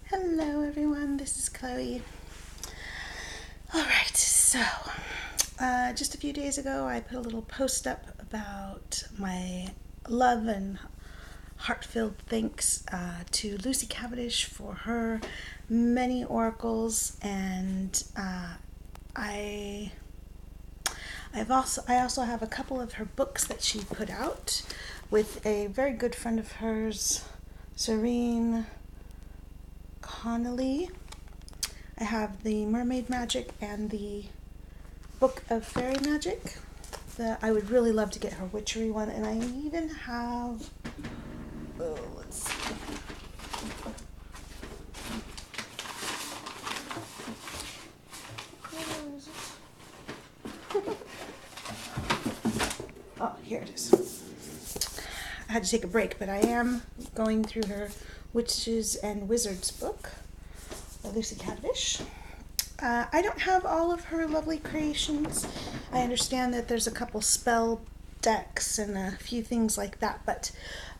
Hello everyone, this is Chloe. Alright, so just a few days ago I put a little post up about my love and heart-filled thanks to Lucy Cavendish for her many oracles, and I also have a couple of her books that she put out with a very good friend of hers, Serene Connolly. I have the Mermaid Magic and the Book of Fairy Magic. I would really love to get her witchery one, and I even have, let's see. Oh, here it is. I had to take a break, but I am going through her Witches and Wizards book by Lucy Cavendish. I don't have all of her lovely creations. I understand that there's a couple spell decks and a few things like that, but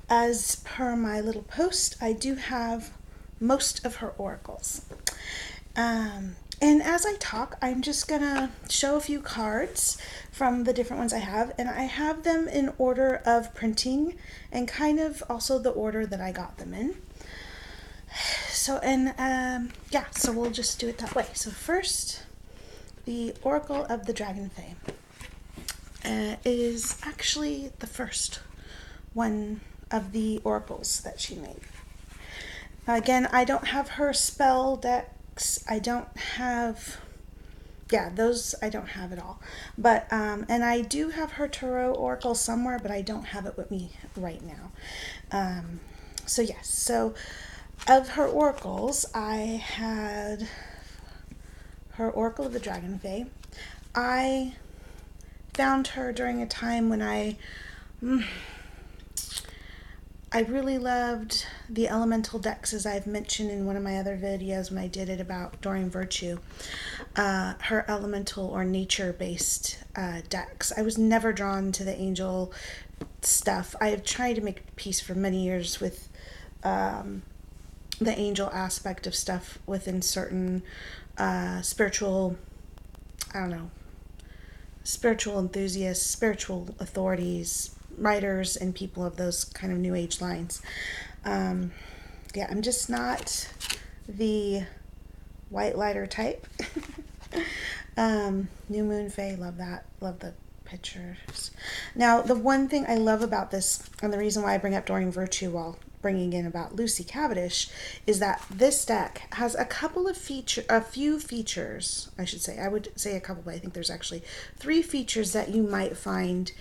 as per my little post, I do have most of her oracles. And as I talk, I'm just gonna show a few cards from the different ones I have, and I have them in order of printing and kind of also the order that I got them in. So, so we'll just do it that way. So first, the Oracle of the Dragon Fae is actually the first one of the oracles that she made. Again, I don't have her spell decks. I don't have, those I don't have at all. But, and I do have her tarot oracle somewhere, but I don't have it with me right now. So of her oracles, I had her Oracle of the Dragon Fae. I found her during a time when I really loved the elemental decks, as I've mentioned in one of my other videos when I did it about Doreen Virtue. Her elemental or nature-based decks. I was never drawn to the angel stuff. I have tried to make peace for many years with the angel aspect of stuff within certain spiritual enthusiasts, spiritual authorities, writers, and people of those kind of new age lines. I'm just not the white lighter type. New Moon Fae, love that. Love the pictures. Now, the one thing I love about this, and the reason why I bring up Doreen Virtue while bringing in about Lucy Cavendish, is that this deck has a few features, I should say. I would say a couple, but I think there's actually 3 features that you might find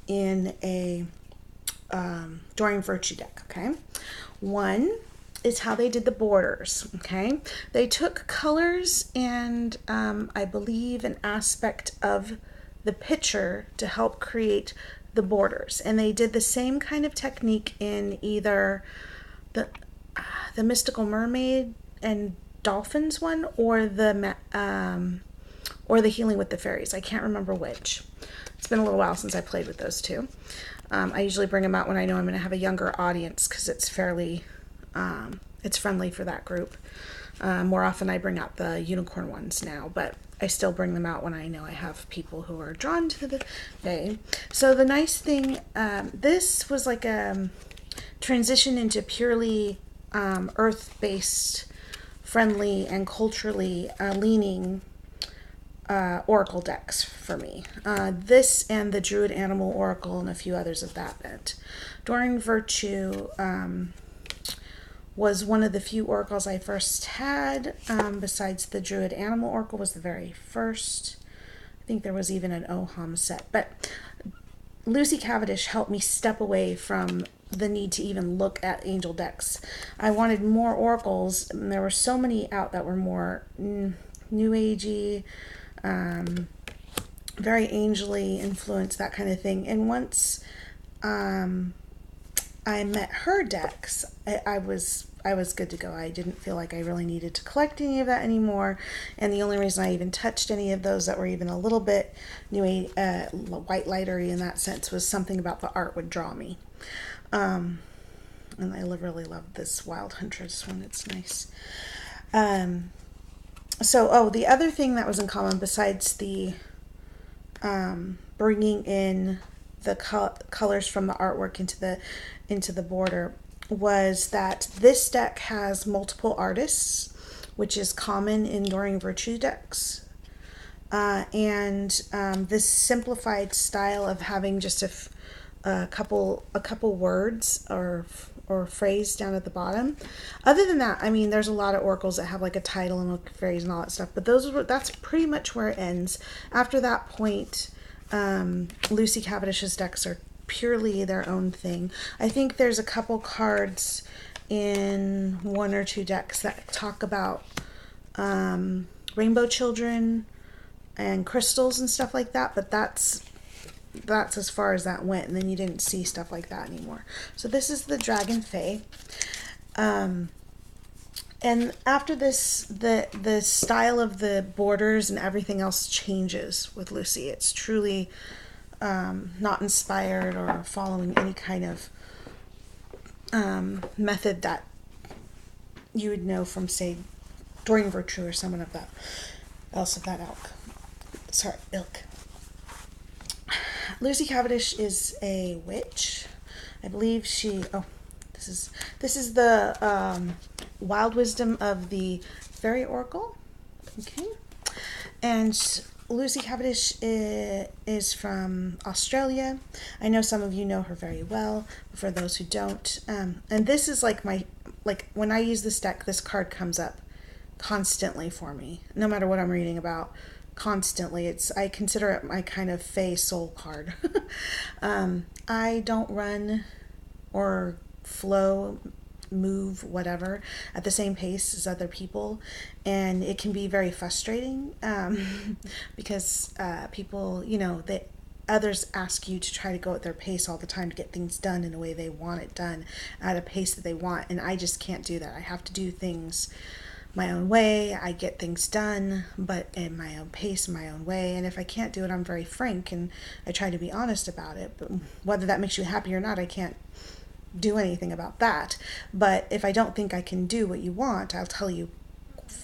in a Doreen Virtue deck, okay? One is how they did the borders, okay? They took colors and I believe an aspect of the picture to help create the borders, and they did the same kind of technique in either the Mystical Mermaid and Dolphins one or the Healing with the Fairies. I can't remember which. It's been a little while since I played with those two. I usually bring them out when I know I'm going to have a younger audience because it's fairly it's friendly for that group. More often I bring out the unicorn ones now, but I still bring them out when I know I have people who are drawn to the Fae. So the nice thing, this was like a transition into purely earth-based, friendly, and culturally leaning oracle decks for me. This and the Druid Animal Oracle and a few others of that bent. Doreen Virtue was one of the few oracles I first had, besides the Druid Animal Oracle was the very first. I think there was even an Oham set. But Lucy Cavendish helped me step away from the need to even look at angel decks. I wanted more oracles, and there were so many out that were more new agey, very angely influenced, that kind of thing. And once I met her decks, I was good to go. I didn't feel like I really needed to collect any of that anymore, and the only reason I even touched any of those that were even a little bit new white lightery in that sense was something about the art would draw me. And I really love this Wild Huntress one. It's nice. So, the other thing that was in common besides the bringing in the colors from the artwork into the border was that this deck has multiple artists, which is common in Enduring Virtue decks. And this simplified style of having just a couple words or phrase down at the bottom. Other than that, I mean, there's a lot of oracles that have like a title and a phrase and all that stuff, but that's pretty much where it ends. After that point, Lucy Cavendish's decks are purely their own thing. I think there's a couple cards in one or two decks that talk about rainbow children and crystals and stuff like that, but that's as far as that went, and then you didn't see stuff like that anymore. So this is the Dragon Fae. And after this, the style of the borders and everything else changes with Lucy. It's truly not inspired or following any kind of method that you would know from, say, Enduring Virtue or someone of that ilk. Lucy Cavendish is a witch. I believe this is the Wild Wisdom of the Fairy Oracle. Okay. And Lucy Cavendish is from Australia. I know some of you know her very well, but for those who don't, and this is like when I use this deck, this card comes up constantly for me, no matter what I'm reading about. Constantly, I consider it my kind of Fae soul card. I don't run or flow, move, whatever, at the same pace as other people, and it can be very frustrating because people, others ask you to try to go at their pace all the time to get things done in a way they want it done at a pace that they want, and I just can't do that. I have to do things my own way. I get things done, but in my own pace, my own way. And if I can't do it, I'm very frank and I try to be honest about it. But whether that makes you happy or not, I can't do anything about that. But if I don't think I can do what you want, I'll tell you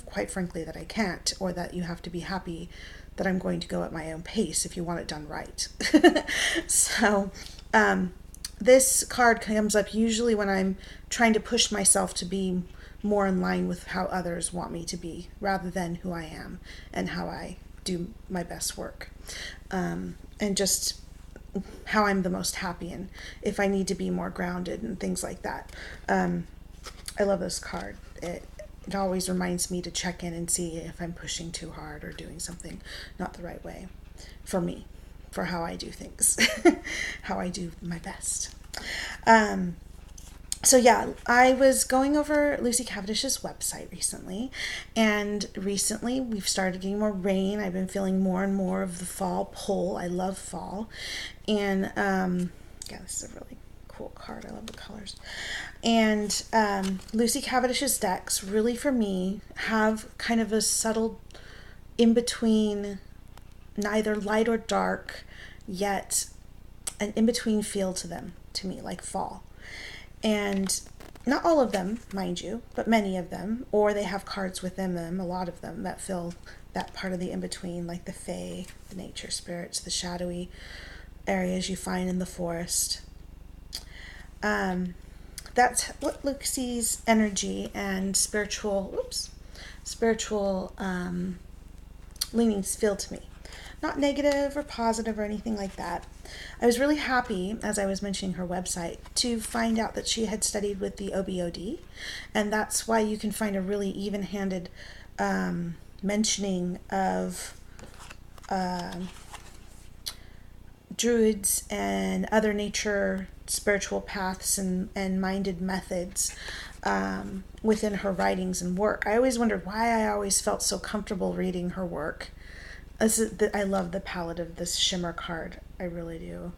quite frankly that I can't, or that you have to be happy that I'm going to go at my own pace if you want it done right. So this card comes up usually when I'm trying to push myself to be more in line with how others want me to be, rather than who I am and how I do my best work, and just how I'm the most happy, and if I need to be more grounded and things like that. I love this card. It always reminds me to check in and see if I'm pushing too hard or doing something not the right way for me, for how I do things, how I do my best. So yeah, I was going over Lucy Cavendish's website recently, and recently we've started getting more rain. I've been feeling more and more of the fall pull. I love fall, and yeah, this is a really cool card. I love the colors. And Lucy Cavendish's decks really, for me, have kind of a subtle in-between, neither light or dark, yet an in-between feel to them, to me, like fall. And not all of them, mind you, but many of them, or they have cards within them, a lot of them, that fill that part of the in-between, like the fae, the nature spirits, the shadowy areas you find in the forest. That's what Lucy's energy and spiritual leanings feel to me. Not negative or positive or anything like that. I was really happy, as I was mentioning her website, to find out that she had studied with the OBOD, and that's why you can find a really even-handed mentioning of druids and other nature spiritual paths and minded methods within her writings and work. I always wondered why I always felt so comfortable reading her work. I love the palette of this shimmer card. I really do.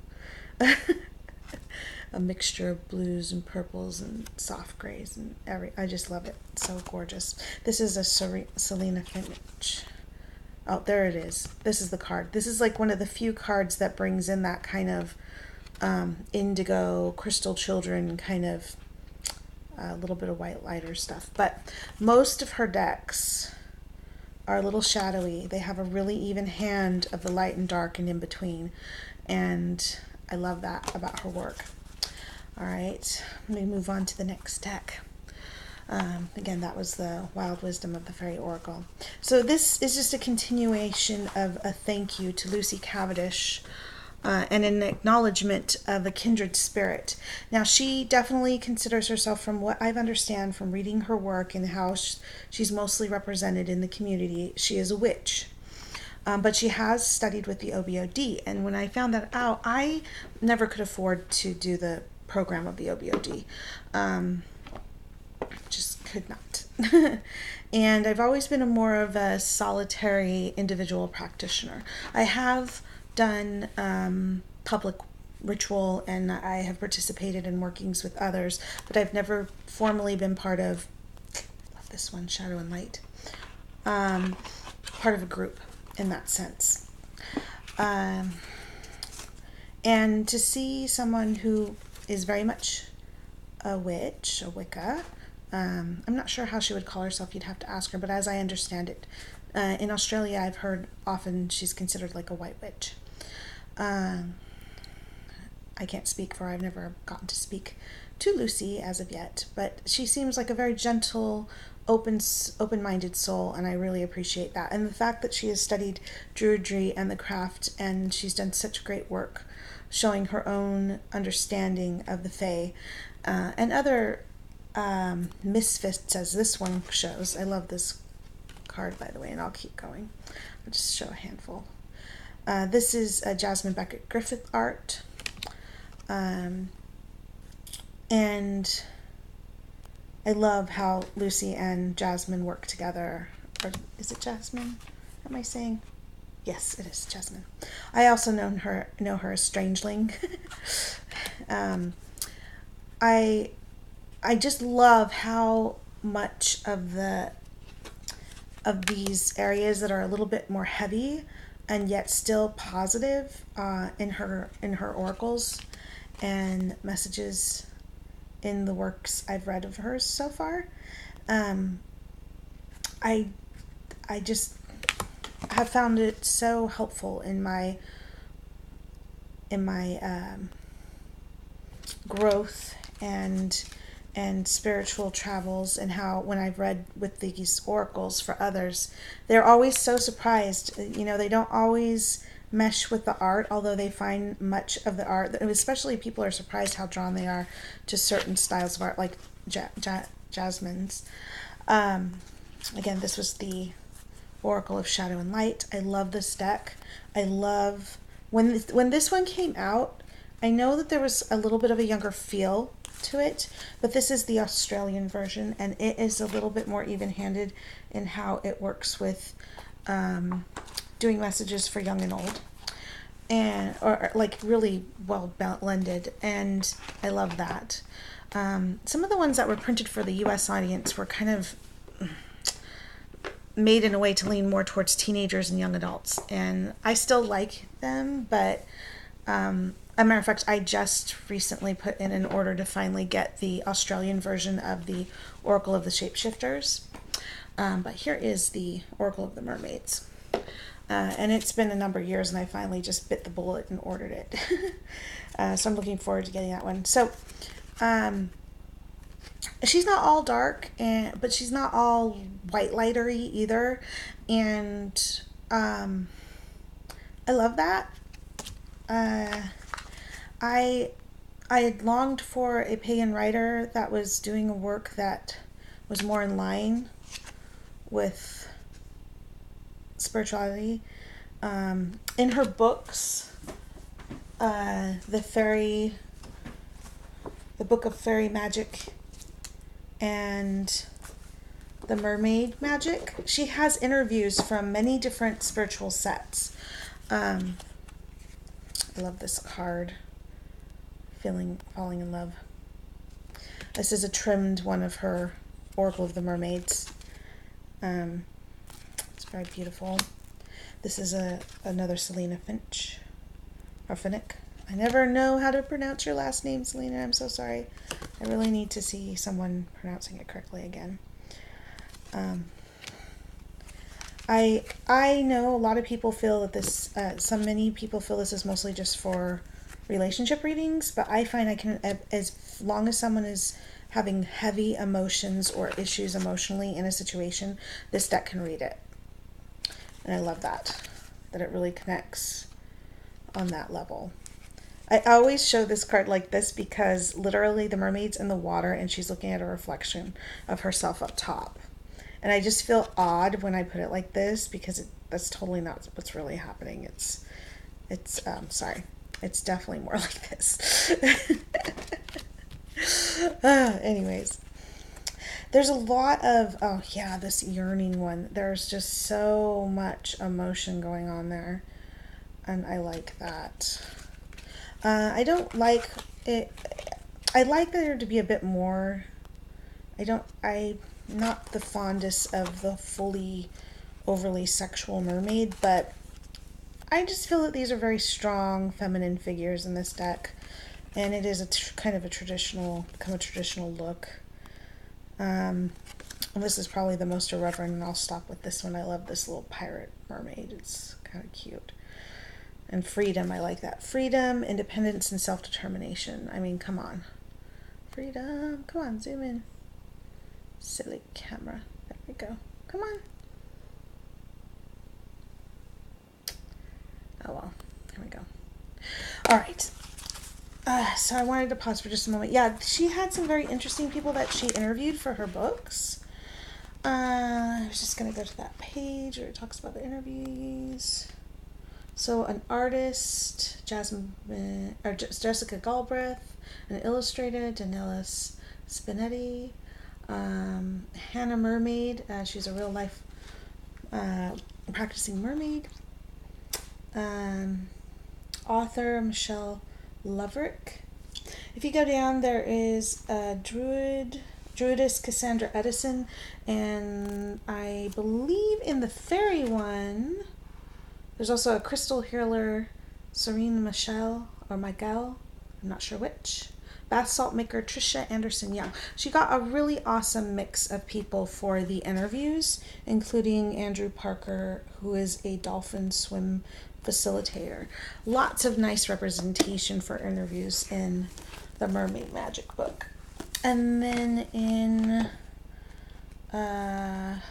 A mixture of blues and purples and soft grays and I just love it. It's so gorgeous. This is a Selena Finch. Oh, there it is. This is the card. This is like one of the few cards that brings in that kind of indigo, crystal children kind of a little bit of white lighter stuff. But most of her decks are a little shadowy. They have a really even hand of the light and dark and in between. And I love that about her work. All right, let me move on to the next deck. Again, that was the Wild Wisdom of the Fairy Oracle. So this is just a continuation of a thank you to Lucy Cavendish and an acknowledgement of a kindred spirit. Now, she definitely considers herself, from what I understand from reading her work and how she's mostly represented in the community, she is a witch. But she has studied with the OBOD. And when I found that out, I never could afford to do the program of the OBOD. Just could not. And I've always been more of a solitary individual practitioner. I have done public ritual and I have participated in workings with others, but I've never formally been part of, love this one, Shadow and Light, part of a group in that sense. And to see someone who is very much a witch, a Wicca, I'm not sure how she would call herself, you'd have to ask her, but as I understand it, in Australia I've heard often she's considered like a white witch. I can't speak for her, I've never gotten to speak to Lucy as of yet, but she seems like a very gentle, open-minded soul, and I really appreciate that. And the fact that she has studied Druidry and the craft, and she's done such great work showing her own understanding of the Fae and other misfits, as this one shows. I love this card, by the way, and I'll keep going. I'll just show a handful. This is a Jasmine Beckett Griffith art, and I love how Lucy and Jasmine work together. Or is it Jasmine? Am I saying? Yes, it is Jasmine. I also know her as Strangeling. I just love how much of these areas that are a little bit more heavy and yet still positive in her oracles and messages in the works I've read of hers so far. I just have found it so helpful in my growth and spiritual travels, and how when I've read with these oracles for others, they're always so surprised. They don't always mesh with the art, although they find much of the art, especially people are surprised how drawn they are to certain styles of art, like Jasmine's. Again, this was the Oracle of Shadow and Light. I love this deck. I love when this one came out, I know that there was a little bit of a younger feel to it, but this is the Australian version, and it is a little bit more even-handed in how it works with doing messages for young and old, or like really well blended, and I love that. Some of the ones that were printed for the US audience were kind of made in a way to lean more towards teenagers and young adults, and I still like them, but a matter of fact, I just recently put in an order to finally get the Australian version of the Oracle of the Shapeshifters. But here is the Oracle of the Mermaids. And it's been a number of years, and I finally just bit the bullet and ordered it. So I'm looking forward to getting that one. So she's not all dark, but she's not all white lightery either. And I love that. I had longed for a pagan writer that was doing a work that was more in line with spirituality. In her books, the Book of Fairy Magic and the Mermaid Magic, she has interviews from many different spiritual sets. I love this card. Falling in Love. This is a trimmed one of her Oracle of the Mermaids. It's very beautiful. This is another Selena Finch, or Finnick. I never know how to pronounce your last name, Selena. I'm so sorry. I really need to see someone pronouncing it correctly again. I know a lot of people feel that this, many people feel this is mostly just for relationship readings, but I find I can, as long as someone is having heavy emotions or issues emotionally in a situation, this deck can read it. And I love that it really connects on that level. I always show this card like this because literally the mermaid's in the water and she's looking at a reflection of herself up top. And I just feel odd when I put it like this because that's totally not what's really happening. It's sorry. It's definitely more like this. Anyways. There's a lot of, oh yeah, this yearning one. There's just so much emotion going on there. And I like that. I don't like it. I like there to be a bit more. I'm not the fondest of the fully overly sexual mermaid, but I just feel that these are very strong feminine figures in this deck. And it is kind of a traditional look. This is probably the most irreverent, and I'll stop with this one. I love this little pirate mermaid. It's kind of cute. And freedom, I like that. Freedom, independence, and self-determination. I mean, come on. Freedom. Come on, zoom in. Silly camera. There we go. Come on. Oh, well. Here we go. All right. So I wanted to pause for just a moment. Yeah, she had some very interesting people that she interviewed for her books. I was just going to go to that page where it talks about the interviews. So an artist, Jessica Galbraith, an illustrator, Danella Spinetti, Hannah Mermaid, she's a real life practicing mermaid, author Michelle Loverick. If you go down, there is a druidess Cassandra Edison, and I believe in the fairy one, there's also a crystal healer, Serene Michelle, I'm not sure which. Bath salt maker Trisha Anderson Young. She got a really awesome mix of people for the interviews, including Andrew Parker, who is a dolphin swim facilitator. Lots of nice representation for interviews in the Mermaid Magic book. And then in the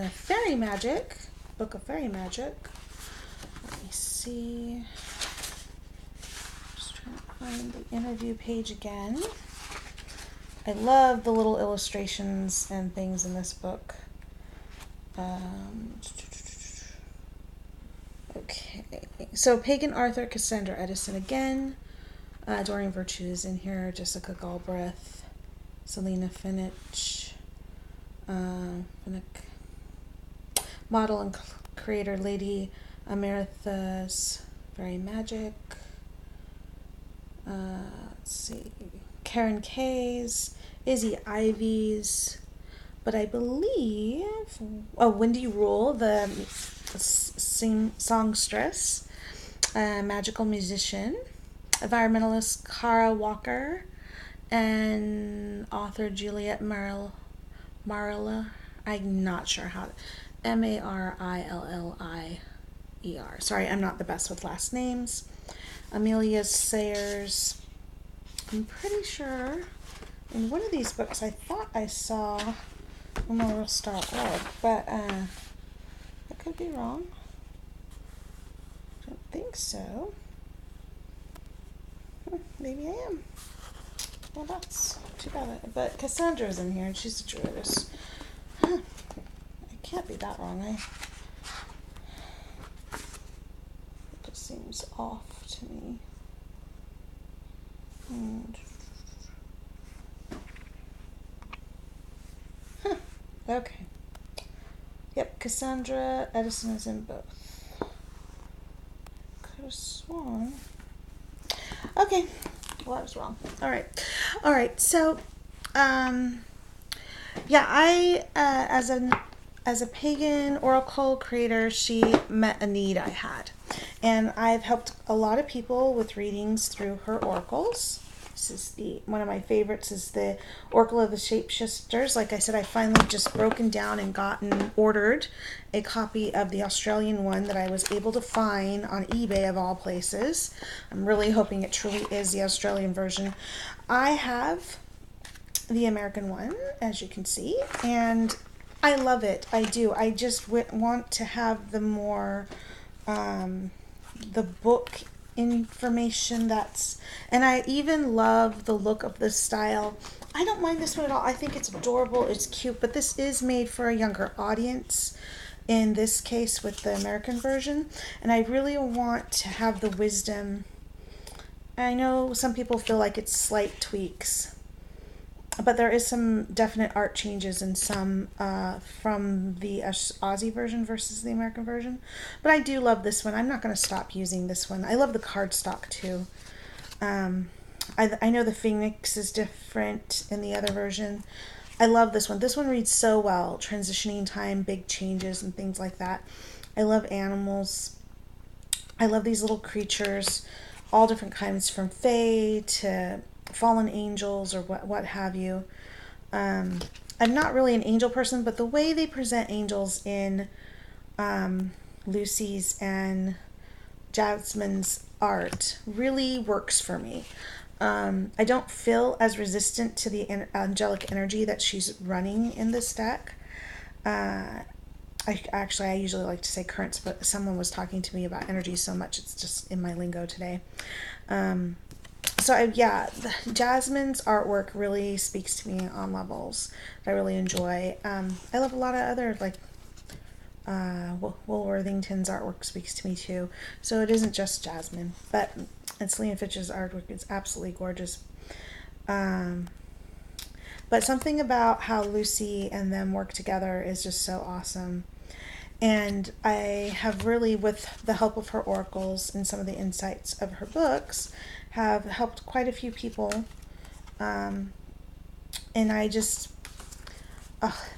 Fairy Magic, Book of Fairy Magic, let me see. Just trying to find the interview page again. I love the little illustrations and things in this book. Okay, so Pagan Arthur, Cassandra Edison again. Doreen Virtue is in here. Jessica Galbraith, Selena Finich, model and creator Lady Amarantha's Fairy Magic. Let's see, Karen Kay's, Izzy Ivy's, but I believe, Wendy Rule, the songstress, magical musician, environmentalist Kara Walker, and author Juliet Marilla. I'm not sure how. Marillier. Sorry, I'm not the best with last names. Amelia Sayers. I'm pretty sure in one of these books I thought I saw Memorial.org, but I could be wrong. I don't think so. Maybe I am. Well, that's too bad. But Cassandra's in here, and she's a druidess. Huh. I can't be that wrong. It just seems off to me. Okay. Yep, Cassandra Edison is in both. Could have sworn. Okay. Well, I was wrong. All right. So, yeah, as a pagan oracle creator, she met a need I had. And I've helped a lot of people with readings through her oracles. This is one of my favorites is the Oracle of the Shapeshifters. Like I said, I finally just broken down and ordered a copy of the Australian one that I was able to find on eBay of all places. I'm really hoping it truly is the Australian version. I have the American one, as you can see, and I love it. I do. I just want to have the more, the book information and I even love the look of this style. I don't mind this one at all. I think it's adorable. It's cute, but this is made for a younger audience in this case with the American version. And I really want to have the wisdom. I know some people feel like it's slight tweaks, but there is some definite art changes in some from the Aussie version versus the American version. But I do love this one. I'm not going to stop using this one. I love the cardstock too. I know the Phoenix is different in the other version. I love this one. This one reads so well. Transitioning time, big changes, and things like that. I love animals. I love these little creatures, all different kinds, from fae to fallen angels or what have you. I'm not really an angel person, but the way they present angels in Lucy's and Jasmine's art really works for me. I don't feel as resistant to the angelic energy that she's running in this deck. I usually like to say currents, but someone was talking to me about energy so much it's just in my lingo today. Jasmine's artwork really speaks to me on levels that I really enjoy. I love a lot of other, like, Will Worthington's artwork speaks to me too. So it isn't just Jasmine, but Celine Fitch's artwork is absolutely gorgeous. But something about how Lucy and them work together is just so awesome. And I have really, with the help of her oracles and some of the insights of her books, have helped quite a few people. And I just,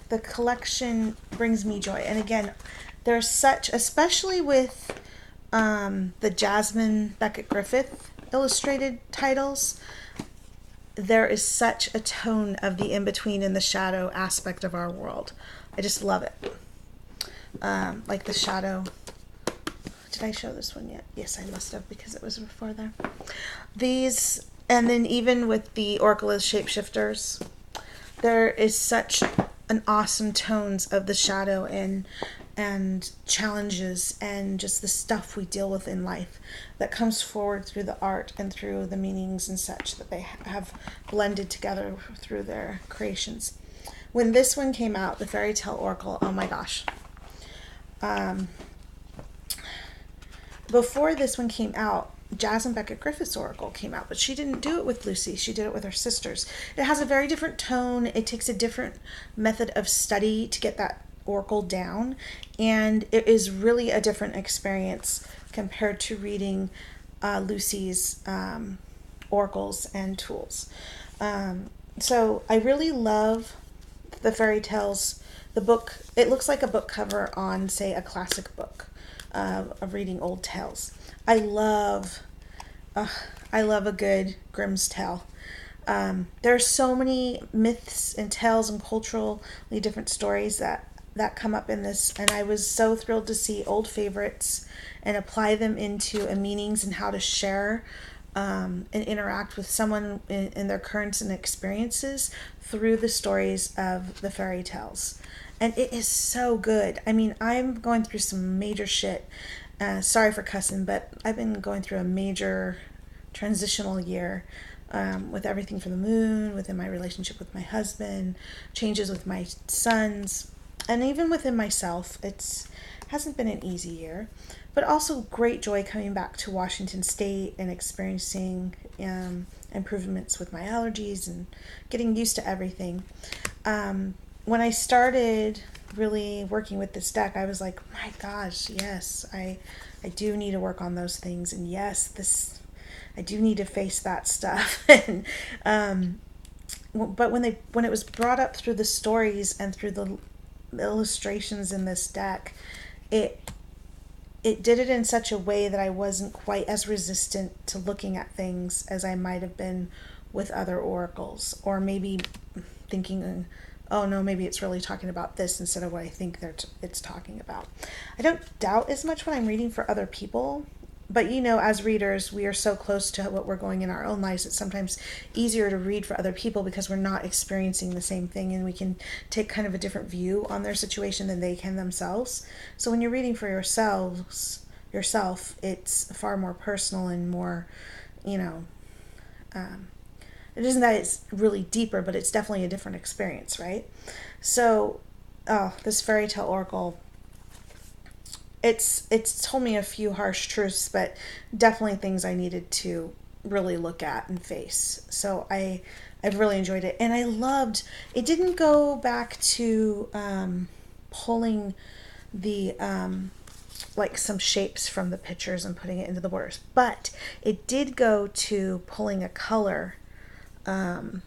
the collection brings me joy. And again, there's such, especially with the Jasmine Beckett Griffith illustrated titles, there is such a tone of the in-between and the shadow aspect of our world. I just love it. Like the shadow. Did I show this one yet? Yes, I must have, because it was before there. These, and then even with the Oracle of Shapeshifters, there is such an awesome tones of the shadow and challenges and just the stuff we deal with in life that comes forward through the art and through the meanings and such that they have blended together through their creations. When this one came out, the Fairy Tale Oracle, oh my gosh. Before this one came out, Jasmine Beckett Griffith's Oracle came out, but she didn't do it with Lucy. She did it with her sisters. It has a very different tone. It takes a different method of study to get that oracle down, and it is really a different experience compared to reading Lucy's oracles and tools. So I really love the fairy tales. The book, it looks like a book cover on, say, a classic book of reading old tales. I love a good Grimm's tale. There are so many myths and tales and culturally different stories that come up in this, and I was so thrilled to see old favorites and apply them into meanings and how to share and interact with someone in their currents and experiences through the stories of the fairy tales. And it is so good. I mean, I'm going through some major shit. Sorry for cussing, but I've been going through a major transitional year with everything from the moon, within my relationship with my husband, changes with my sons, and even within myself. It hasn't been an easy year, but also great joy coming back to Washington State and experiencing improvements with my allergies and getting used to everything. When I started really working with this deck, I was like, my gosh, yes, I do need to work on those things, and yes, I do need to face that stuff. But when it was brought up through the stories and through illustrations in this deck, it did it in such a way that I wasn't quite as resistant to looking at things as I might have been with other oracles, or maybe thinking, oh no, maybe it's really talking about this instead of what I think it's talking about. I don't doubt as much when I'm reading for other people, but as readers, we are so close to what we're going in our own lives, it's sometimes easier to read for other people because we're not experiencing the same thing, and we can take kind of a different view on their situation than they can themselves. So when you're reading for yourself, it's far more personal and more, it isn't that it's really deeper, but it's definitely a different experience, right? So, this fairy tale oracle, it's told me a few harsh truths, but definitely things I needed to really look at and face. So I've really enjoyed it, and I loved it. Didn't go back to pulling the like some shapes from the pictures and putting it into the borders, but it did go to pulling a color. I'm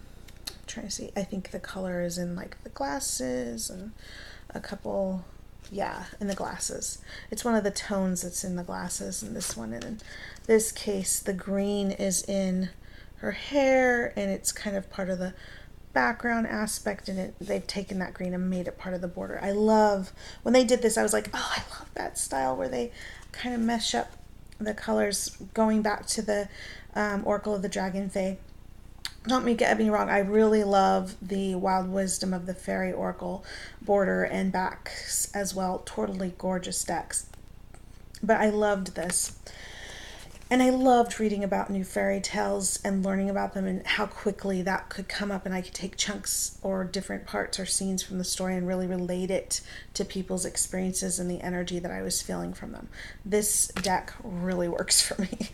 trying to see. I think the color is in like the glasses and a couple. Yeah, in the glasses. It's one of the tones that's in the glasses in this one. And in this case, the green is in her hair, and it's kind of part of the background aspect, and they've taken that green and made it part of the border. I love, when they did this, I was like, oh, I love that style where they kind of mesh up the colors, going back to the Oracle of the Dragon Fae. Don't get me wrong, I really love the Wild Wisdom of the Fairy Oracle border and backs as well. Totally gorgeous decks. But I loved this. And I loved reading about new fairy tales and learning about them and how quickly that could come up, and I could take chunks or different parts or scenes from the story and really relate it to people's experiences and the energy that I was feeling from them. This deck really works for me.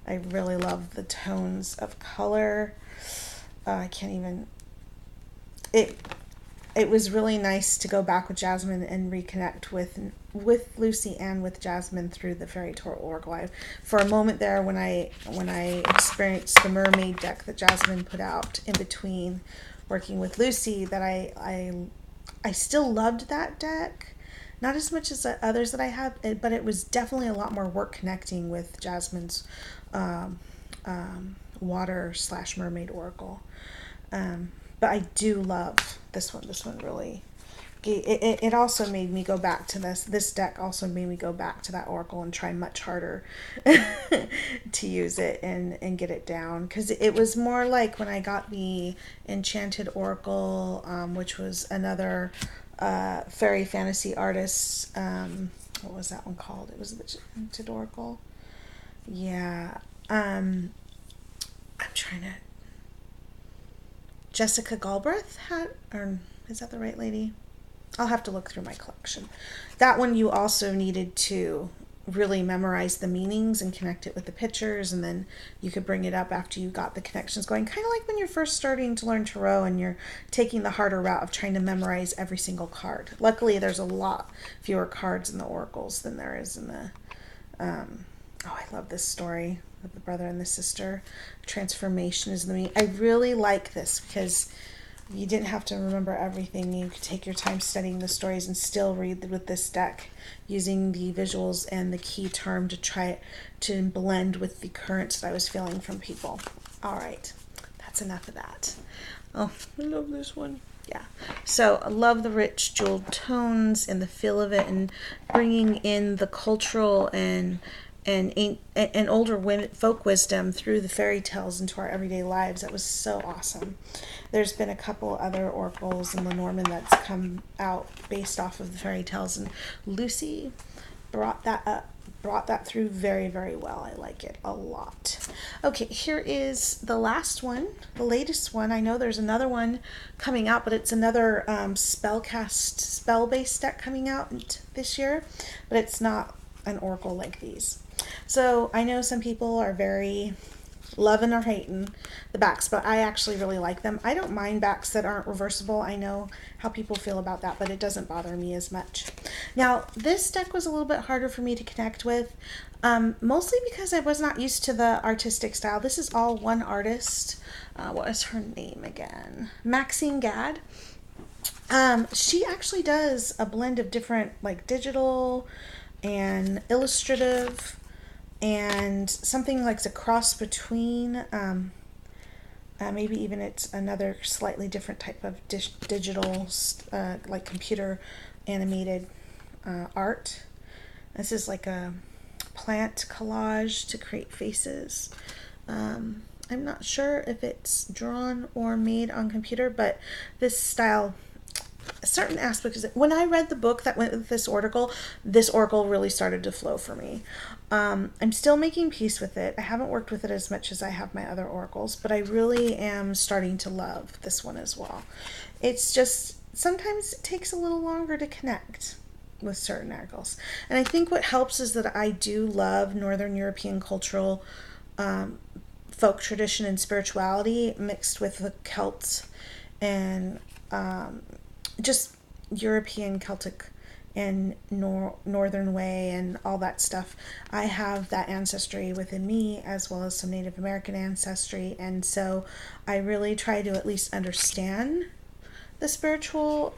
I really love the tones of color. I can't even... It was really nice to go back with Jasmine and reconnect with Lucy and with Jasmine through the Fairy Tale Oracle. For a moment there, when I experienced the mermaid deck that Jasmine put out in between working with Lucy, that I still loved that deck. Not as much as the others that I have, but it was definitely a lot more work connecting with Jasmine's water/mermaid oracle. But I do love this one. This one really, it also made me go back to this. This deck also made me go back to that oracle and try much harder to use it and get it down. Because it was more like when I got the Enchanted Oracle, which was another fairy fantasy artist. What was that one called? It was the Enchanted Oracle. Yeah. I'm trying to... Jessica Galbraith had, or is that the right lady? I'll have to look through my collection. That one you also needed to really memorize the meanings and connect it with the pictures, and then you could bring it up after you got the connections going. Kind of like when you're first starting to learn tarot and you're taking the harder route of trying to memorize every single card. Luckily, there's a lot fewer cards in the oracles than there is in the... Oh, I love this story of the brother and the sister. Transformation is the meaning. I really like this because you didn't have to remember everything. You could take your time studying the stories and still read with this deck, using the visuals and the key term to try to blend with the currents that I was feeling from people. All right, that's enough of that. Oh, I love this one. Yeah, so I love the rich jeweled tones and the feel of it, and bringing in the cultural and older folk wisdom through the fairy tales into our everyday lives. That was so awesome. There's been a couple other oracles in Lenormand that's come out based off of the fairy tales, and Lucy brought that through very, very well. I like it a lot. Okay, here is the last one, the latest one. I know there's another one coming out, but it's another spell-based deck coming out this year, but it's not an oracle like these. So I know some people are very loving or hating the backs, but I actually really like them. I don't mind backs that aren't reversible. I know how people feel about that, but it doesn't bother me as much. Now, this deck was a little bit harder for me to connect with, mostly because I was not used to the artistic style. This is all one artist. What is her name again? Maxine Gadd. She actually does a blend of different, like digital and illustrative, and something like a cross between, maybe even it's another slightly different type of digital, like computer animated art. This is like a plant collage to create faces. I'm not sure if it's drawn or made on computer, but this style, certain aspects, when I read the book that went with this oracle really started to flow for me. I'm still making peace with it. I haven't worked with it as much as I have my other oracles, but I really am starting to love this one as well. It's just sometimes it takes a little longer to connect with certain oracles, and I think what helps is that I do love Northern European cultural, folk tradition and spirituality mixed with the Celts and, just European Celtic and Northern way and all that stuff. I have that ancestry within me as well as some Native American ancestry, and so I really try to at least understand the spiritual,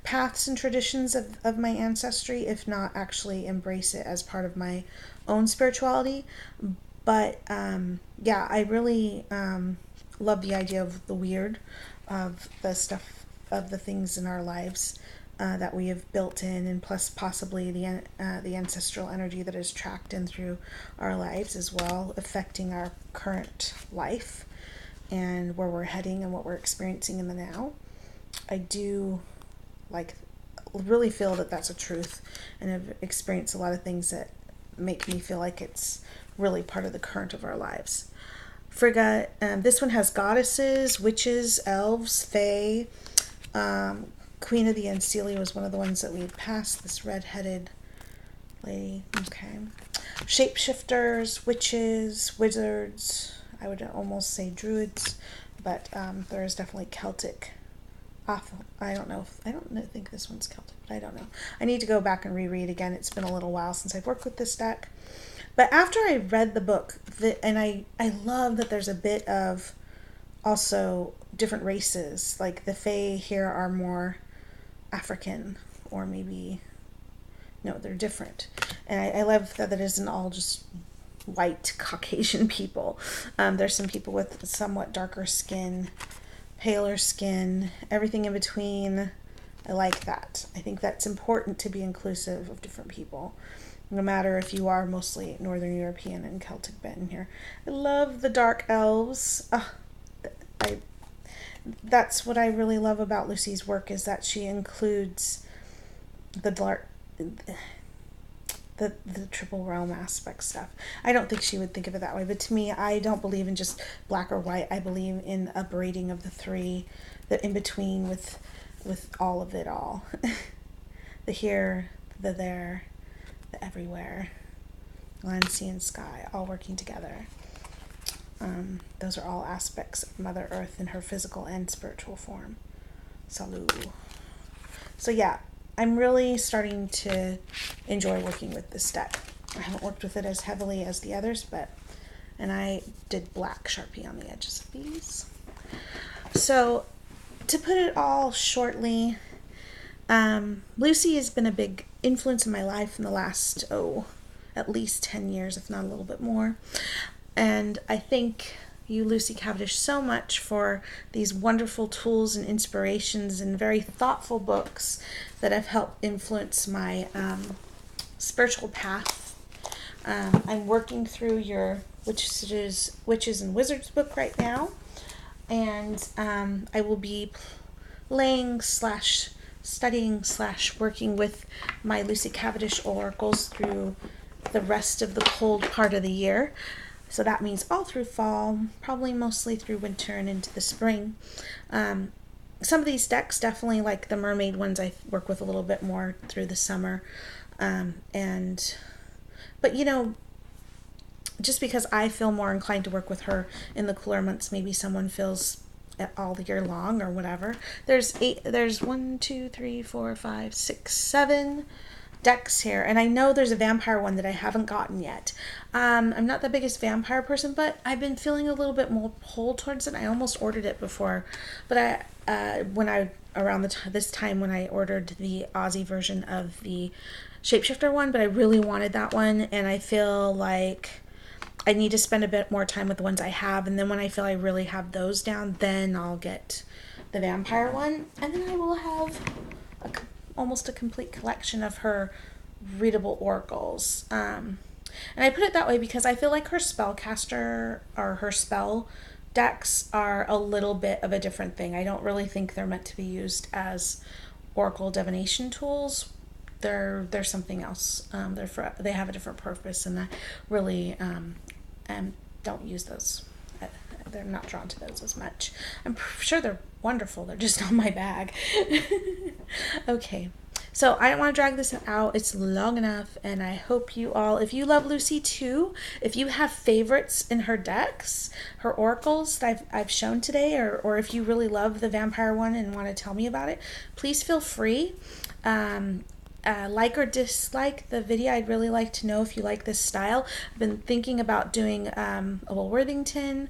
paths and traditions of my ancestry, if not actually embrace it as part of my own spirituality. But yeah, I really love the idea of the weird, of the stuff, of the things in our lives that we have built in, and plus possibly the ancestral energy that is tracked in through our lives as well, affecting our current life and where we're heading and what we're experiencing in the now. I do really feel that that's a truth, and I've experienced a lot of things that make me feel like it's really part of the current of our lives. Frigga, this one has goddesses, witches, elves, fae. Queen of the Unseelie was one of the ones that we passed, this red-headed lady. Okay. Shapeshifters, witches, wizards. I would almost say druids, but there is definitely Celtic. I don't think this one's Celtic, but I don't know. I need to go back and reread again. It's been a little while since I've worked with this deck. But after I read the book, and I love that there's a bit of also different races. Like the Fae here are more African, or maybe, no, they're different. And I love that it isn't all just white Caucasian people. There's some people with somewhat darker skin, paler skin, everything in between. I like that. I think that's important to be inclusive of different people, no matter if you are mostly Northern European and Celtic bent in here. I love the dark elves. That's what I really love about Lucy's work, is that she includes the dark, the triple realm aspect stuff. I don't think she would think of it that way, but to me, I don't believe in just black or white. I believe in a braiding of the three, the in between with all of it all. The here, the there, the everywhere, land, sea, and sky, all working together. Those are all aspects of Mother Earth in her physical and spiritual form. Salut. So yeah, I'm really starting to enjoy working with this deck. I haven't worked with it as heavily as the others, and I did black Sharpie on the edges of these. So to put it all shortly, Lucy has been a big influence in my life in the last, at least 10 years, if not a little bit more. And I thank you, Lucy Cavendish, so much for these wonderful tools and inspirations and very thoughtful books that have helped influence my spiritual path. I'm working through your Witches and Wizards book right now, and I will be laying / studying / working with my Lucy Cavendish oracles through the rest of the cold part of the year. So that means all through fall, probably mostly through winter and into the spring. Some of these decks, definitely like the mermaid ones, I work with a little bit more through the summer. But just because I feel more inclined to work with her in the cooler months, maybe someone feels all year long or whatever. There's 7 decks here, and I know there's a vampire one that I haven't gotten yet. I'm not the biggest vampire person, but I've been feeling a little bit more pull towards it. I almost ordered it before, but this time when I ordered the Aussie version of the Shapeshifter one, but I really wanted that one, and I feel like I need to spend a bit more time with the ones I have, and then when I feel I really have those down, then I'll get the vampire one, and then I will have almost a complete collection of her readable oracles. And I put it that way because I feel like her spellcaster or her spell decks are a little bit of a different thing. I don't really think they're meant to be used as oracle divination tools. They're something else. They have a different purpose, and I really don't use those. They're not drawn to those as much. I'm sure they're wonderful. They're just not my bag. Okay. So I don't want to drag this out. It's long enough, and I hope you all, if you love Lucy too, if you have favorites in her decks, her oracles that I've shown today, or if you really love the vampire one and want to tell me about it, please feel free. Like or dislike the video. I'd really like to know if you like this style. I've been thinking about doing a Will Worthington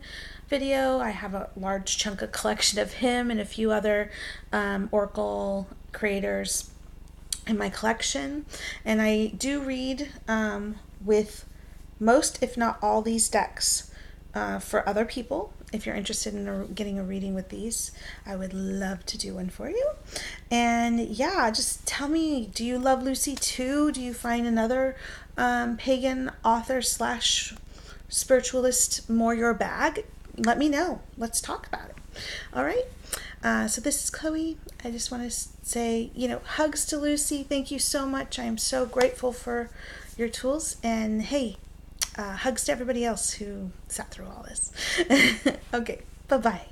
video. I have a large chunk of collection of him and a few other oracle creators in my collection, and I do read with most, if not all, these decks for other people. If you're interested in getting a reading with these, I would love to do one for you. And yeah, just tell me, do you love Lucy too? Do you find another pagan author / spiritualist more your bag? Let me know. Let's talk about it. All right. So this is Chloe. I just want to say, hugs to Lucy. Thank you so much. I am so grateful for your tools. And hey, hugs to everybody else who sat through all this. Okay. Bye-bye.